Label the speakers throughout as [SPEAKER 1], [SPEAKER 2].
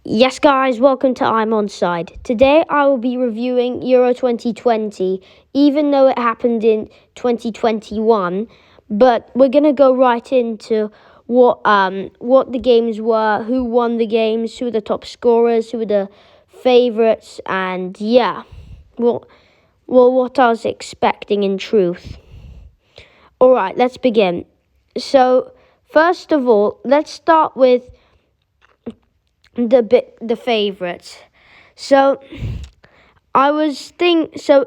[SPEAKER 1] Yes, guys, welcome to I'm Onside. Today I will be reviewing Euro 2020, even though it happened in 2021. But we're gonna go right into what the games were, who won the games, who were the top scorers, who were the favourites, and yeah, what I was expecting in truth. All right, let's begin. So first of all, let's start with the favourites. So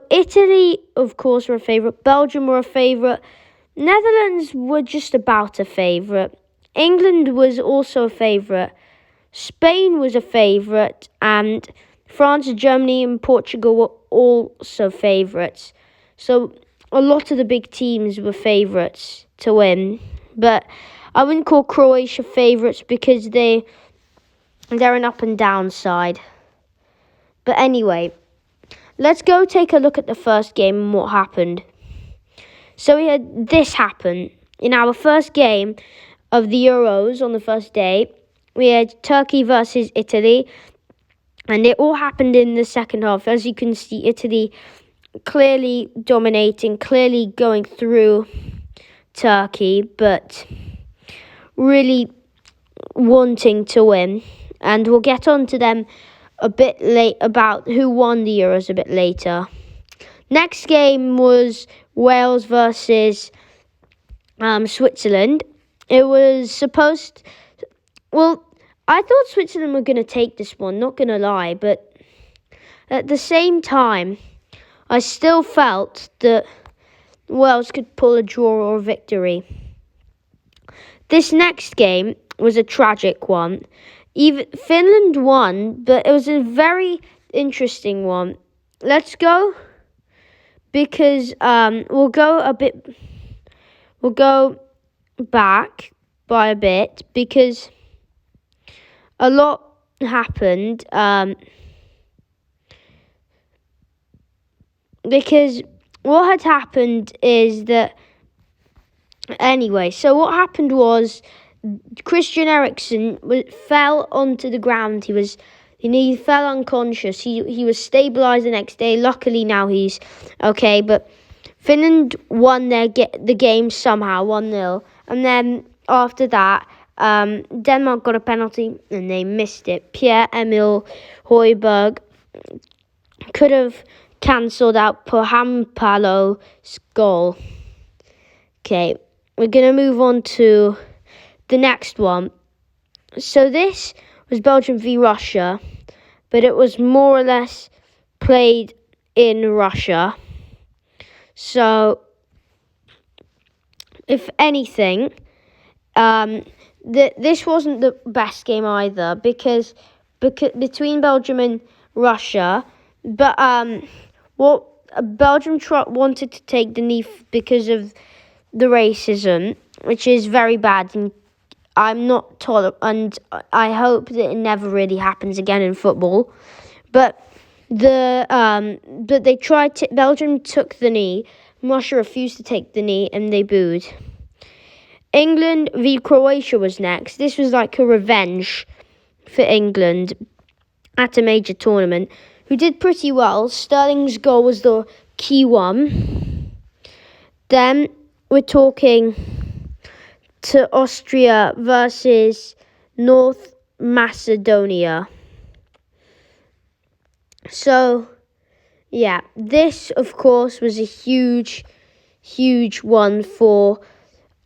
[SPEAKER 1] Italy, of course, were a favourite. Belgium were a favourite. Netherlands were just about a favourite. England was also a favourite. Spain was a favourite, and France, Germany, and Portugal were also favourites. So a lot of the big teams were favourites to win, but I wouldn't call Croatia favourites because they're an up and down side. But anyway, let's go take a look at the first game and what happened. So we had this happen. In our first game of the Euros on the first day, we had Turkey versus Italy. And it all happened in the second half. As you can see, Italy clearly dominating, clearly going through Turkey, but really wanting to win. And we'll get on to them a bit late about who won the Euros a bit later. Next game was Wales versus Switzerland. It was I thought Switzerland were going to take this one, not going to lie, but at the same time, I still felt that Wales could pull a draw or a victory. This next game was a tragic one. Even Finland won, but it was a very interesting one. Let's go because we'll go back by a bit because a lot happened. Because what had happened is that anyway. So what happened was Christian Eriksen fell onto the ground. He fell unconscious. He was stabilised the next day. Luckily now he's okay. But Finland won the game somehow, 1-0. And then after that, Denmark got a penalty and they missed it. Pierre-Emil Højbjerg could have cancelled out Pohjanpalo's goal. Okay, we're going to move on to the next one. So this was Belgium v Russia, but it was more or less played in Russia. So, if anything, this wasn't the best game either because between Belgium and Russia, but what Belgium wanted to take the knee because of the racism, which is very bad, and I'm not tolerant, and I hope that it never really happens again in football. But they tried to. Belgium took the knee. Russia refused to take the knee, and they booed. England v Croatia was next. This was like a revenge for England at a major tournament, who did pretty well. Sterling's goal was the key one. Then we're talking to Austria versus North Macedonia. So, yeah, this, of course, was a huge, huge one for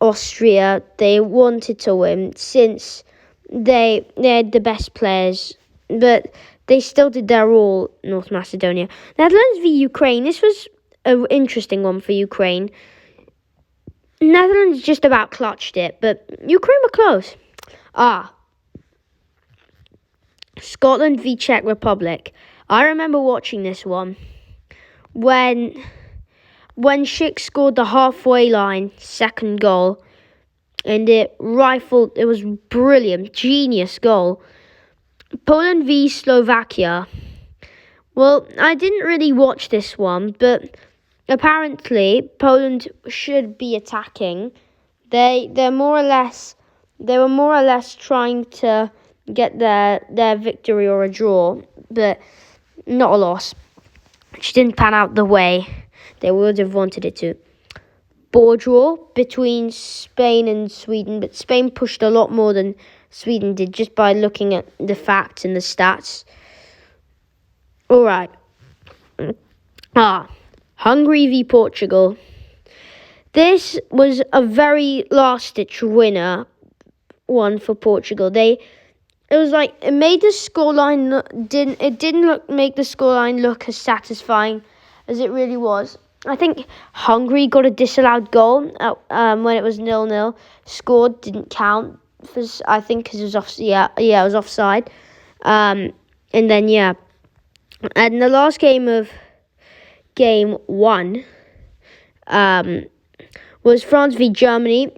[SPEAKER 1] Austria. They wanted to win since they had the best players, but they still did their all, North Macedonia. Netherlands v Ukraine. This was an interesting one for Ukraine. Netherlands just about clutched it, but Ukraine were close. Scotland v Czech Republic. I remember watching this one when Schick scored the halfway line second goal, and it was brilliant, genius goal. Poland v Slovakia. Well, I didn't really watch this one, but apparently Poland should be attacking. They're more or less They were more or less trying to get their victory or a draw, but not a loss, which didn't pan out the way they would have wanted it to. Ball draw between Spain and Sweden, but Spain pushed a lot more than Sweden did just by looking at the facts and the stats. All right. Hungary v Portugal. This was a very last-ditch winner one for Portugal. It made the scoreline make the scoreline look as satisfying as it really was. I think Hungary got a disallowed goal when it was 0-0. Scored, didn't count because it was off. Yeah, it was offside. And then and the last game of game 1 was France v Germany.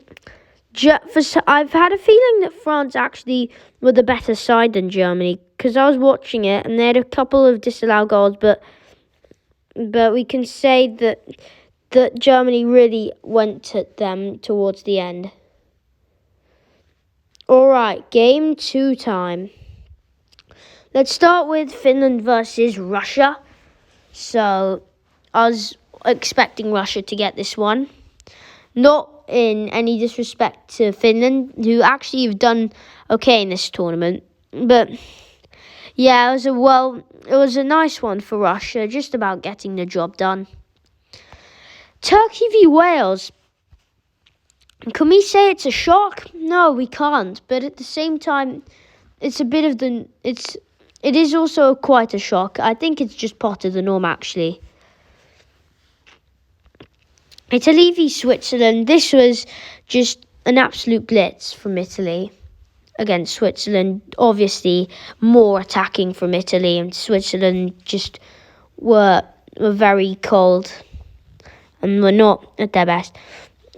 [SPEAKER 1] I've had a feeling that France actually were the better side than Germany because I was watching it and they had a couple of disallowed goals, but we can say that Germany really went at them towards the end. All right, game 2 time. Let's start with Finland versus Russia. So I was expecting Russia to get this one. Not in any disrespect to Finland, who actually have done okay in this tournament. But yeah, it was a nice one for Russia, just about getting the job done. Turkey v Wales. Can we say it's a shock? No, we can't. But at the same time, it is also quite a shock. I think it's just part of the norm, actually. Italy v Switzerland. This was just an absolute blitz from Italy against Switzerland. Obviously, more attacking from Italy, and Switzerland just were very cold and were not at their best.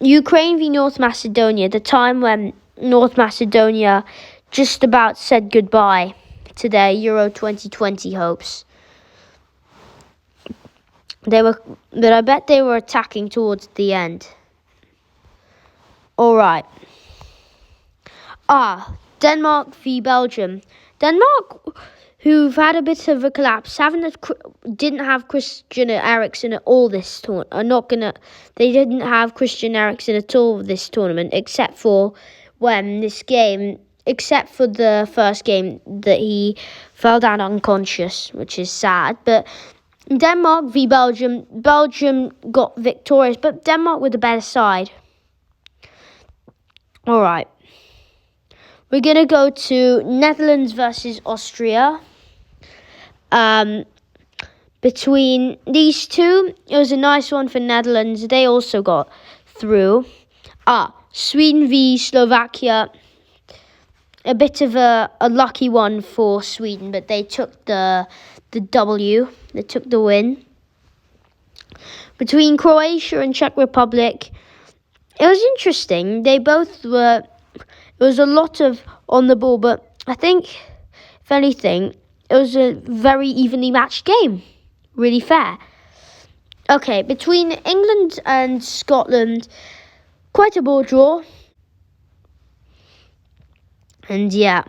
[SPEAKER 1] Ukraine v North Macedonia. The time when North Macedonia just about said goodbye to their Euro 2020 hopes. But I bet they were attacking towards the end. All right. Denmark v Belgium. Denmark, who've had a bit of a collapse, didn't have Christian Eriksen at all this tournament. They didn't have Christian Eriksen at all this tournament, except for the first game that he fell down unconscious, which is sad. But Denmark v Belgium. Belgium got victorious, but Denmark were the better side. All right. We're going to go to Netherlands versus Austria. Between these two, it was a nice one for Netherlands. They also got through. Sweden v Slovakia. A bit of a lucky one for Sweden, but they took the W. They took the win. Between Croatia and Czech Republic, it was interesting. It was a lot of on the ball, but I think, if anything, it was a very evenly matched game. Really fair. Okay, between England and Scotland, quite a ball draw. And yeah,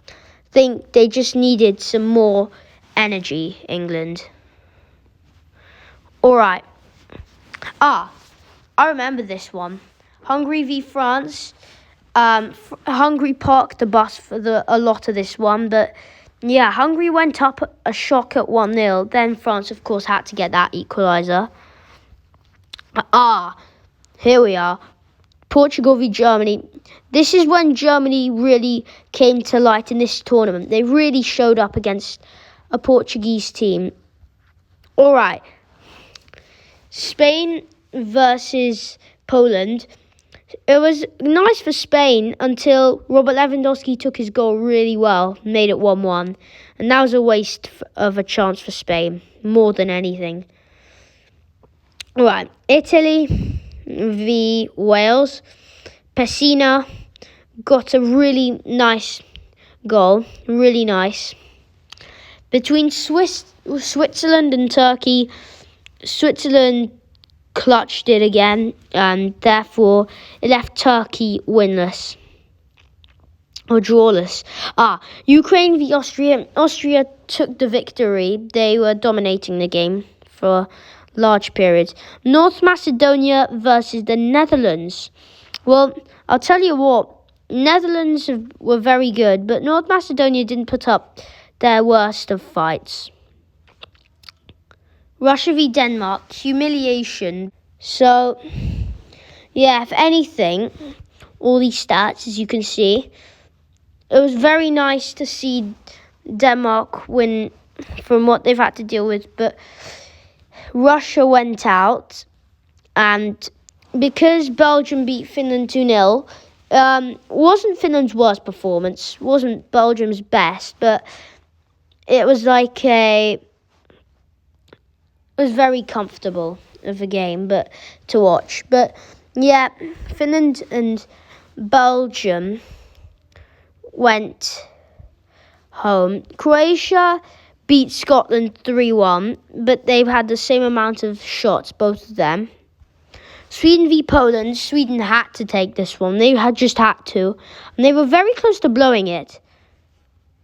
[SPEAKER 1] I think they just needed some more energy, England. All right. I remember this one. Hungary v France. Hungary parked the bus for a lot of this one, but yeah, Hungary went up a shock at 1-0. Then France, of course, had to get that equaliser. Here we are. Portugal v Germany. This is when Germany really came to light in this tournament. They really showed up against a Portuguese team. All right. Spain versus Poland. It was nice for Spain until Robert Lewandowski took his goal really well, made it 1-1. And that was a waste of a chance for Spain, more than anything. All right. Italy v Wales. Pessina got a really nice goal, really nice. Between Switzerland and Turkey, Switzerland clutched it again, and therefore it left Turkey winless or drawless. Ukraine v Austria. Austria took the victory. They were dominating the game for large periods. North Macedonia versus the Netherlands. Well, I'll tell you what, Netherlands were very good, but North Macedonia didn't put up their worst of fights. Russia v Denmark, humiliation. So, yeah, if anything, all these stats, as you can see, it was very nice to see Denmark win from what they've had to deal with, but Russia went out, and because Belgium beat Finland 2-0, wasn't Finland's worst performance, wasn't Belgium's best, but it was it was very comfortable of a game but to watch. But yeah, Finland and Belgium went home. Croatia beat Scotland 3-1, but they've had the same amount of shots, both of them. Sweden v Poland. Sweden had to take this one. They just had to. And they were very close to blowing it.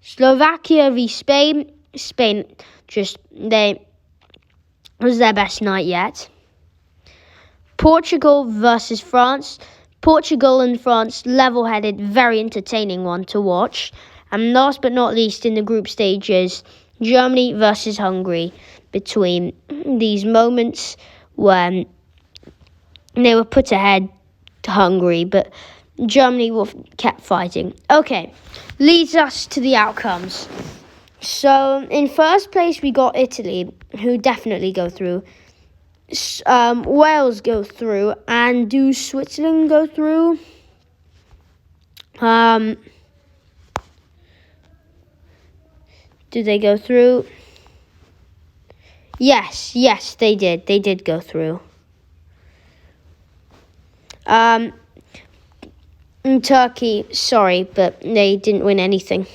[SPEAKER 1] Slovakia v Spain. Spain was their best night yet. Portugal versus France. Portugal and France, level-headed, very entertaining one to watch. And last but not least, in the group stages, Germany versus Hungary. Between these moments when they were put ahead to Hungary, but Germany kept fighting. Okay, leads us to the outcomes. So, in first place, we got Italy, who definitely go through. Wales go through, and do Switzerland go through? Do they go through? Yes, they did. They did go through. Turkey, sorry, but they didn't win anything.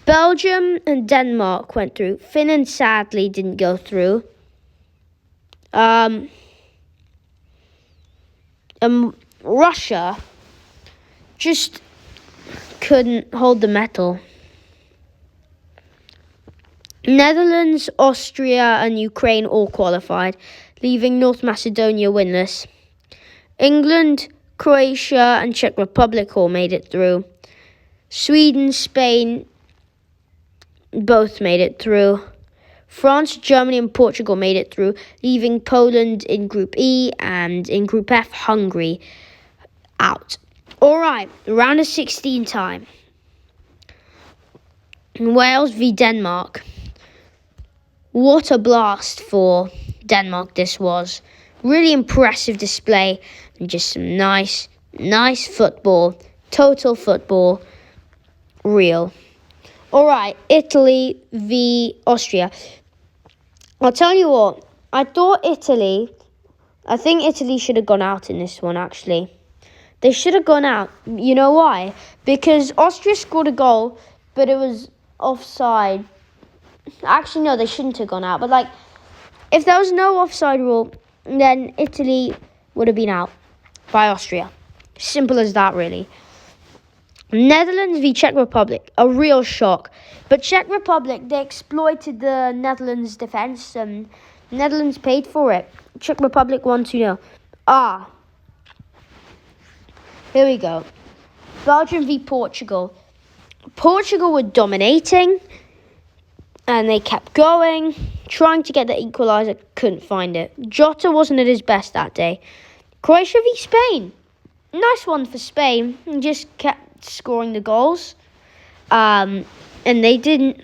[SPEAKER 1] Belgium and Denmark went through. Finland sadly didn't go through. Russia just couldn't hold the metal. Netherlands, Austria, and Ukraine all qualified, leaving North Macedonia winless. England, Croatia, and Czech Republic all made it through. Sweden, Spain, both made it through. France, Germany, and Portugal made it through, leaving Poland in Group E, and in Group F, Hungary out. Alright, round of 16 time. Wales v Denmark. What a blast for Denmark this was. Really impressive display, and just some nice football. Total football. Real. Alright, Italy v Austria. I'll tell you what, I think Italy should have gone out in this one, actually. They should have gone out. You know why? Because Austria scored a goal, but it was offside. Actually, no, they shouldn't have gone out. But, if there was no offside rule, then Italy would have been out by Austria. Simple as that, really. Netherlands v Czech Republic, a real shock. But Czech Republic, they exploited the Netherlands' defence, and Netherlands paid for it. Czech Republic won 2-0. Here we go. Belgium v Portugal. Portugal were dominating, and they kept going, trying to get the equaliser, couldn't find it. Jota wasn't at his best that day. Croatia v Spain. Nice one for Spain, and just kept scoring the goals. And they didn't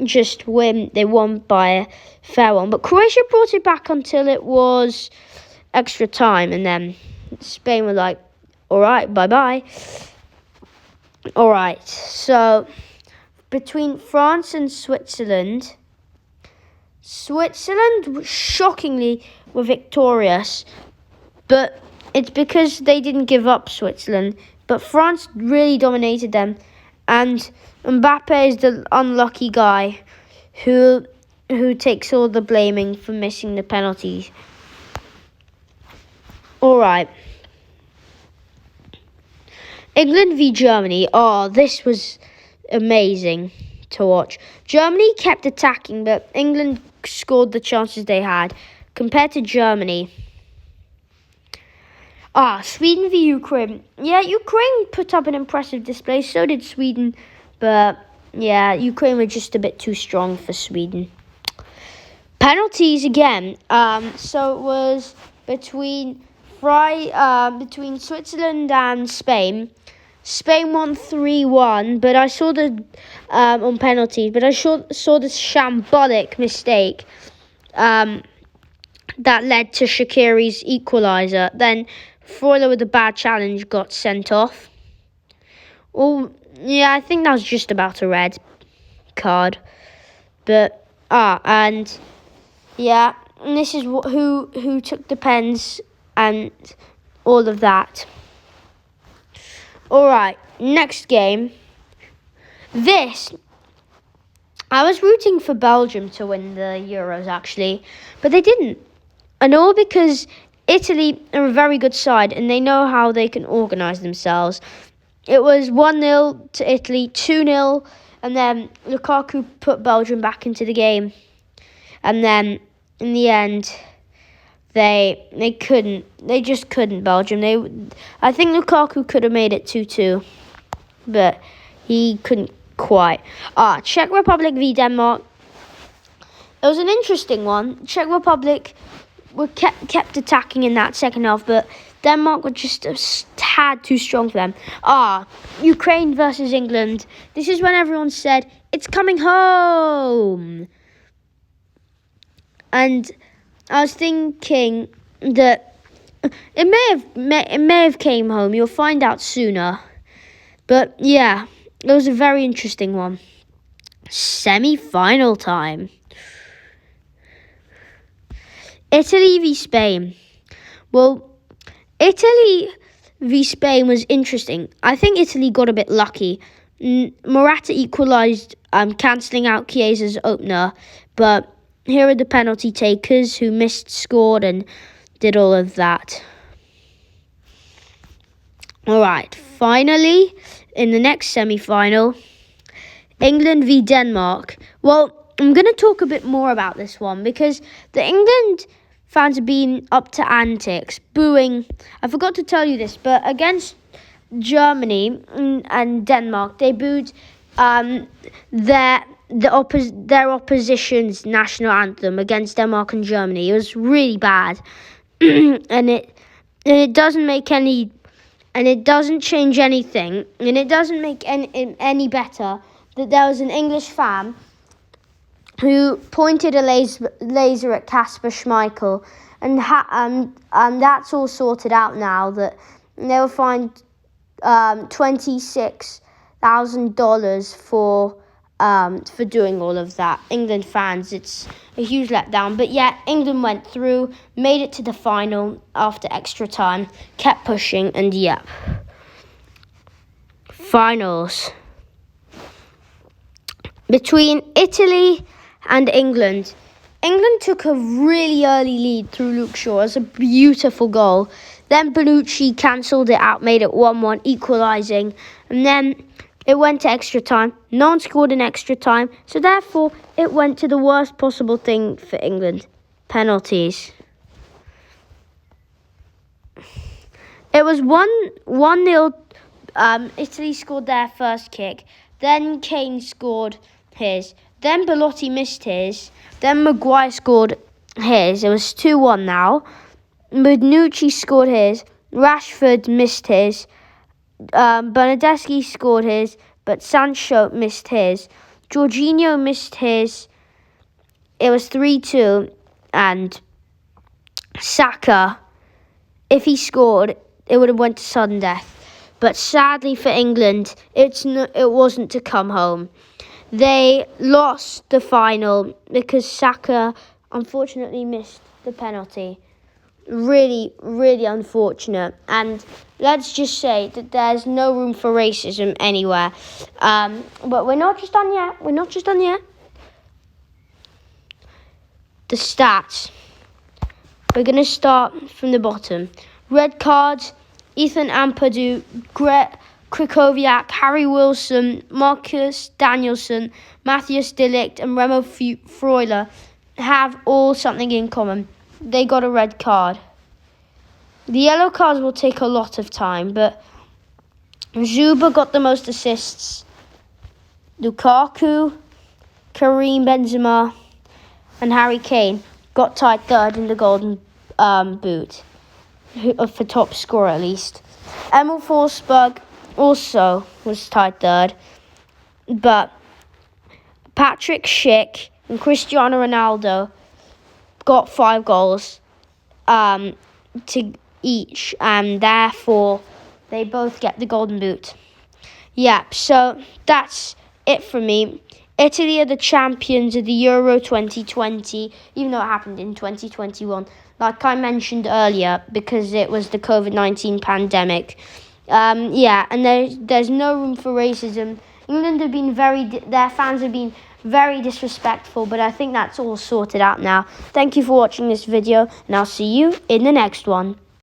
[SPEAKER 1] just win, they won by a fair one. But Croatia brought it back until it was extra time, and then Spain were like, alright, bye-bye. Alright, so between France and Switzerland shockingly were victorious, but it's because they didn't give up Switzerland. But France really dominated them, and Mbappe is the unlucky guy who takes all the blaming for missing the penalties. All right. England v Germany. Oh, this was amazing to watch. Germany kept attacking, but England scored the chances they had compared to Germany. Sweden v Ukraine. Yeah, Ukraine put up an impressive display. So did Sweden. But, yeah, Ukraine were just a bit too strong for Sweden. Penalties again. So it was between Switzerland and Spain. Spain won 3-1, but I saw on penalties. But I saw the shambolic mistake that led to Shaqiri's equaliser. Then Freuler with a bad challenge got sent off. Oh, yeah, I think that was just about a red card. But and this is who took the pens and all of that. All right, next game. I was rooting for Belgium to win the Euros, actually, but they didn't. And all because Italy are a very good side, and they know how they can organise themselves. It was 1-0 to Italy, 2-0, and then Lukaku put Belgium back into the game. And then, in the end, they couldn't. They just couldn't, Belgium. I think Lukaku could have made it 2-2, but he couldn't quite. Czech Republic v Denmark. It was an interesting one. Czech Republic were kept attacking in that second half, but Denmark were just a tad too strong for them. Ukraine versus England. This is when everyone said, it's coming home. And I was thinking that it may have came home. You'll find out sooner. But yeah, it was a very interesting one. Semi-final time. Italy v Spain. Well, Italy v Spain was interesting. I think Italy got a bit lucky. Morata equalised, cancelling out Chiesa's opener. But here are the penalty takers who scored and did all of that. All right, finally, in the next semi-final, England v Denmark. Well, I'm going to talk a bit more about this one because the England fans have been up to antics, booing. I forgot to tell you this, but against Germany and Denmark, they booed their opposition's national anthem against Denmark and Germany. It was really bad, and it doesn't make any, and it doesn't change anything, and it doesn't make any better that there was an English fan who pointed a laser at Kasper Schmeichel, and that's all sorted out now. That they were fined $26,000 for doing all of that. England fans, it's a huge letdown. But yeah, England went through, made it to the final after extra time, kept pushing, and yeah. Finals. Between Italy and England. England took a really early lead through Luke Shaw. It was a beautiful goal. Then Bonucci cancelled it out, made it 1-1, equalising. And then it went to extra time. No one scored in extra time. So therefore, it went to the worst possible thing for England. Penalties. It was 1-0. Italy scored their first kick. Then Kane scored his. Then Belotti missed his. Then Maguire scored his. It was 2-1 now. Bonucci scored his. Rashford missed his. Bernardeschi scored his, but Sancho missed his. Jorginho missed his. It was 3-2, and Saka, if he scored, it would have went to sudden death. But sadly for England, it wasn't to come home. They lost the final because Saka unfortunately missed the penalty. Really, really unfortunate. And let's just say that there's no room for racism anywhere. But we're not just done yet. The stats. We're going to start from the bottom. Red cards: Ethan Ampadu, Gret Krikoviak, Harry Wilson, Marcus Danielson, Matthias de Ligt, and Remo Freuler have all something in common. They got a red card. The yellow cards will take a lot of time, but Zuba got the most assists. Lukaku, Karim Benzema, and Harry Kane got tied third in the Golden Boot, for top scorer at least. Emil Forsberg also was tied third, but Patrick Schick and Cristiano Ronaldo got 5 goals to each, and therefore they both get the Golden Boot. Yeah, so that's it for me. Italy are the champions of the Euro 2020, even though it happened in 2021, like I mentioned earlier, because it was the COVID-19 pandemic. And there's no room for racism. England have been their fans have been very disrespectful, but I think that's all sorted out now. Thank you for watching this video, and I'll see you in the next one.